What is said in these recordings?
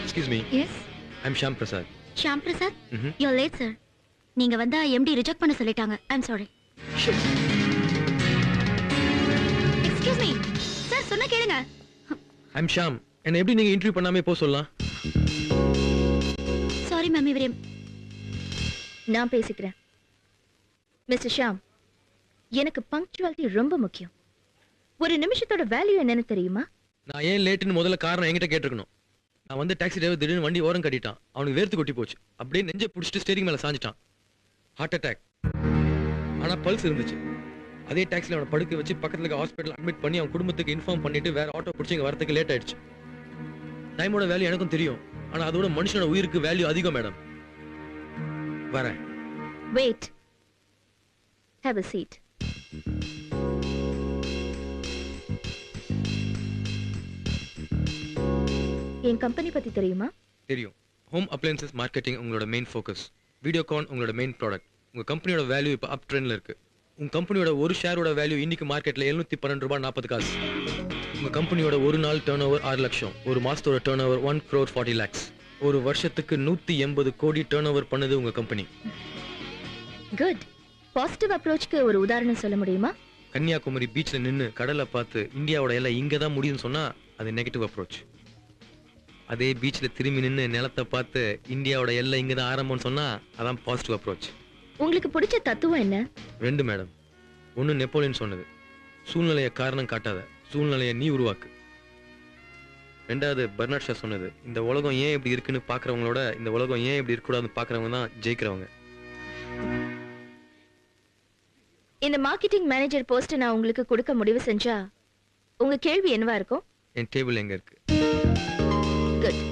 Excuse me. Yes. I'm Shyam Prasad. Shyam Prasad? You're late, sir. நீங்க வந்தா MD reject பண்ண சொல்லிட்டாங்க. I'm sorry. Shit. Excuse me. Sir, சொன்னா கேளுங்க. I'm Shyam. என்ன எப்படி நீங்க இன்டர்வியூ பண்ணாமே போ சொல்லலாம்? Sorry மேம், இவரே நான் பேசிக்கிறேன். மிஸ்டர் ஷாம், எனக்கு பங்க்சுவாலிட்டி ரொம்ப முக்கியம். ஒரு நிமிஷத்தோட வேல்யூ என்னன்னு தெரியுமா? நான் ஏன் லேட்னு முதல்ல காரணம் என்கிட்ட கேட்டிருக்கணும். நான் வந்து டாக்ஸி டிரைவர் திடீர்னு வண்டி ஓரம் கட்டிட்டான். அவனுக்கு வேர்த்து கொட்டி போச்சு. அப்படியே நெஞ்சை பிடிச்சிட்டு ஸ்டீரிங் மேல சாஞ்சிட்டான். Heart attack. ஆனா பல்ஸ் இருந்துச்சு. அதே டாக்ஸில அவனை படுக்க வச்சு பக்கத்துல இருக்க ஹாஸ்பிட்டல் அட்மிட் பண்ணி அவன் குடும்பத்துக்கு இன்ஃபார்ம் பண்ணிட்டு வேற ஆட்டோ பிடிச்சி இங்க வரதுக்கு லேட் ஆயிடுச்சு. டைமோட வேல்யூ எனக்கும் தெரியும். ஆனா அதோட மனுஷனோட உயிருக்கு வேல்யூ அதிகம் மேடம். வரேன். Wait. Have a seat. N company பத்தி தெரியுமா? தெரியும். ஹோம் அப்ளையன்சஸ் மார்க்கெட்டிங் உங்களோட மெயின் ஃபோக்கஸ். வீடியோகான் உங்களோட மெயின் ப்ராடக்ட். உங்க கம்பெனியோட வேல்யூ இப்போ அப் ட்ரெண்ட்ல இருக்கு. உங்க கம்பெனியோட ஒரு ஷேரோட வேல்யூ இன்னைக்கு மார்க்கெட்ல ₹712.40. உங்க கம்பெனியோட ஒரு நாள் டர்ன் ஓவர் 6 லட்சம். ஒரு மாசத்தோட டர்ன் ஓவர் 1 crore 40 lakhs. ஒரு வருஷத்துக்கு 180 கோடி டர்ன் ஓவர் பண்ணுது உங்க கம்பெனி. குட். பாசிட்டிவ் அப்ரோச்க்கு ஒரு உதாரணம் சொல்ல முடியுமா? கன்னியாகுமரி பீச்ல நின்னு கடலை பார்த்து இந்தியாவோட எல்லை இங்க தான் முடியும்னு சொன்னா அது நெகட்டிவ் அப்ரோச். அதே பீச்ல திரும்பி நின்னு நிலத்தை பார்த்து இந்தியாவோட எல்லை இங்க தான் ஆரம்பம்னு சொன்னா அதான் பாசிட்டிவ் அப்ரோச். உங்களுக்கு பிடிச்ச தத்துவம் என்ன? 2 மேடம். 1 நெப்போலியன் சொன்னது, சூழ்நிலையை காரணம் காட்டாத, சூழ்நிலையை நீ உருவாக்கு. 2வது பெர்னார்ட் ஷா சொன்னது, இந்த உலகம் ஏன் இப்படி இருக்குன்னு பாக்குறவங்களோட இந்த உலகம் ஏன் இப்படி இருக்கக்கூடாதுன்னு பாக்குறவங்க தான் ஜெயிக்கிறவங்க. இந்த மார்க்கெட்டிங் மேனேஜர் போஸ்ட் நான் உங்களுக்கு கொடுக்க முடிவு செஞ்சா உங்க கேள்வி என்னவா இருக்கும்? என் டேபிள் எங்க இருக்கு? Good.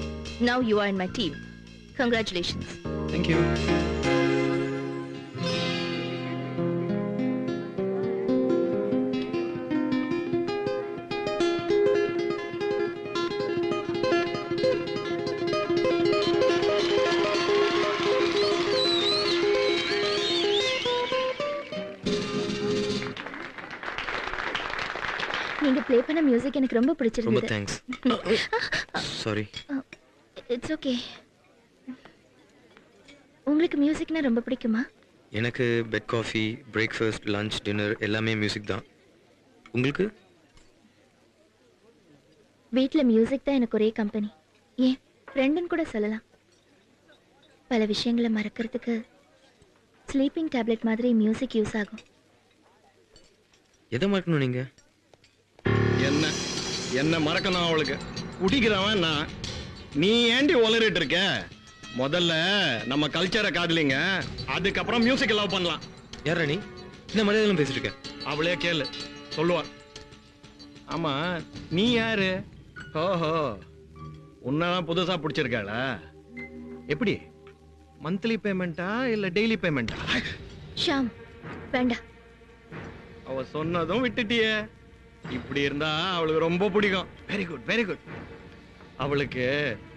Now you are in my team. Congratulations. Thank you. நீங்க ப்ளே பண்ண மியூசிக் எனக்கு ரொம்ப பிடிச்சிருந்தது. ரொம்ப தேங்க்ஸ். சாரி. It's okay. உங்களுக்கு மியூசிக்னா ரொம்ப பிடிக்குமா? எனக்கு bed coffee, breakfast, lunch, dinner எல்லாமே மியூசிக் தான். உங்களுக்கு? வீட்ல மியூசிக் தான் எனக்கு ஒரே கம்பெனி. ஏன் ஃப்ரெண்டுன்னு கூட சொல்லலாம். பல விஷயங்களை மறக்கிறதுக்கு ஸ்லீப்பிங் டேப்லெட் மாதிரி மியூசிக் யூஸ் ஆகும். எதை மறக்கணும் நீங்க? என்ன மறக்கணும் அவளுக்கு? குடிக்கிறவன் நான். நீ ஏண்டி உளறிட்டு இருக்க? முதல்ல நம்ம கல்ச்சரை காதலிங்க, அதுக்கப்புறம் மியூசிக் லவ் பண்ணலாம். யாரா நீ? என்ன மரியாதைலாம் பேசிட்டு இருக்க? அவளே கேளு, சொல்லுவார். ஆமா, நீ யாரு? ஓஹோ, உன்னதான் புதுசா பிடிச்சிருக்காளா? எப்படி, மந்த்லி பேமெண்டா இல்ல டெய்லி பேமெண்டா? ஷாம், வேண்டாம். அவ சொன்னதும் விட்டுட்டியே. இப்படி இருந்தா அவளுக்கு ரொம்ப பிடிக்கும். Very good, very good. அவளுக்கு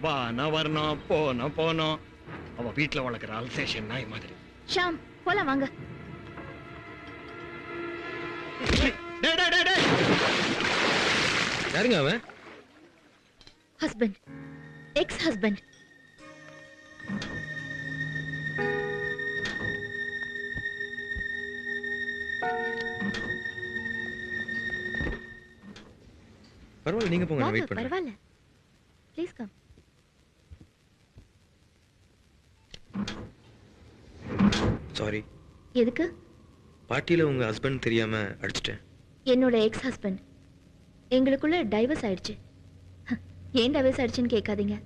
வானா வரணும், போனா போனோம். அவ வீட்டுல வளர்க்குற அல்சேஷன் நாய் மாதிரி. ஷாம், போலாம் வாங்க. யாருங்க அவன்? Husband, X husband. பரவாயில்ல, நீங்க போங்க, நான் வெயிட் பண்றேன். பரவாயில்ல, ப்ளீஸ் கம். சாரி. எதுக்கு? பார்ட்டில உங்க ஹஸ்பண்ட் தெரியாம அடிச்சிட்டேன். என்னோட எக்ஸ் ஹஸ்பண்ட். எங்களுக்குள்ள டைவர்ஸ் ஆயிடுச்சு. ஏன் டைவர்ஸ் ஆயிடுச்சுன்னு கேட்காதீங்க.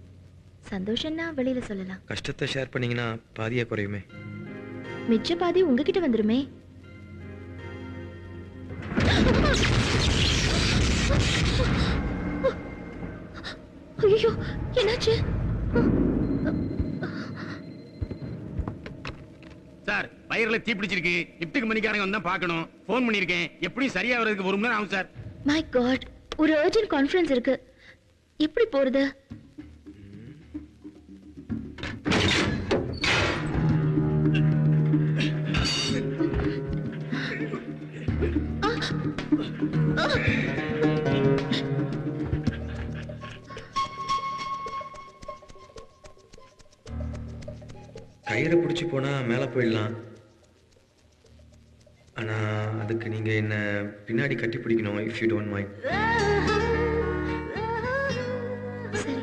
சந்தோஷம்னா வெளியில சொல்லலாம். கஷ்டத்தை ஷேர் பண்ணீங்கன்னா பாதியா குறையுமே. மிச்ச பாதி உங்ககிட்ட வந்துருமே. ஐயோ, என்னாச்சு? சார், வயிறுல தீ பிடிச்சிருக்கு. லிப்டுக்கு மணிக்காரங்க வந்தா பார்க்கணும். ஃபோன் பண்ணிருக்கேன். எப்படியும் சரியா வரதுக்கு 1 மணி நேரம் ஆகும் சார். மை காட், ஒரு அர்ஜென்ட் கான்ஃபரன்ஸ் இருக்கு. எப்படி போறது? பிடிச்சி போனா மேலே போயிடலாம். ஆனா அதுக்கு நீங்க என்ன பின்னாடி கட்டி பிடிக்கணும், இஃப் யூ டோன்ட் மைண்ட். சரி.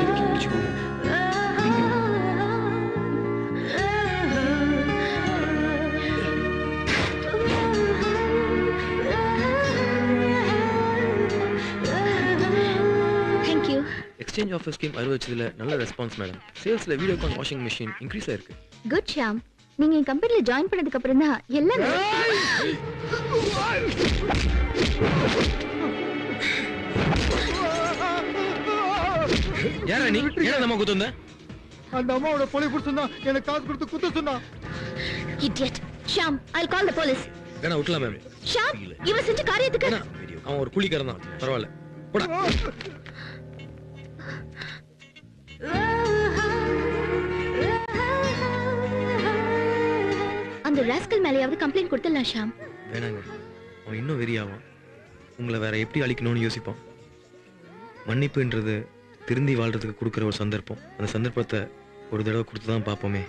இறுக்கி பிடிச்சுக்கோங்க. Thank you. Exchange offer scheme அறிவிச்சதுல நல்ல ரெஸ்பான்ஸ் மேடம். சேல்ஸ்ல வீடியோகான் வாஷிங் மிஷின் இன்க்ரீஸ் ஆயிருக்கு. குட் ஷாம். நீங்க என் கம்பெனில ஜாயின் பண்ணதுக்கு அப்புறம் தான் எல்லாம் யாரா நீ? ஏன் நம்ம குத்து வந்த? அந்த அம்மாவோட பொலி புடிச்சுனா எனக்கு காசு கொடுத்து குத்து சொன்னா. Idiot. Sham, I'll call the police. வேணா விட்டுலாம் மேம். ஷாம், இவன் செஞ்ச காரியத்துக்கு வேணா, அவன் ஒரு கூலிக்காரன் தான், பரவாயில்ல. போடா. அந்த ராஸ்கல் மேலையாவது கம்ப்ளைண்ட் கொடுத்துடலாம் ஷாம். வேணாங்க, அவன் இன்னும் வெறியாவான். உங்களை வேற எப்படி அழிக்கணும்னு யோசிப்பான். மன்னிப்புன்றது திருந்தி வாழ்றதுக்கு கொடுக்குற ஒரு சந்தர்ப்பம். அந்த சந்தர்ப்பத்தை ஒரு தடவை கொடுத்து தான் பார்ப்போமே.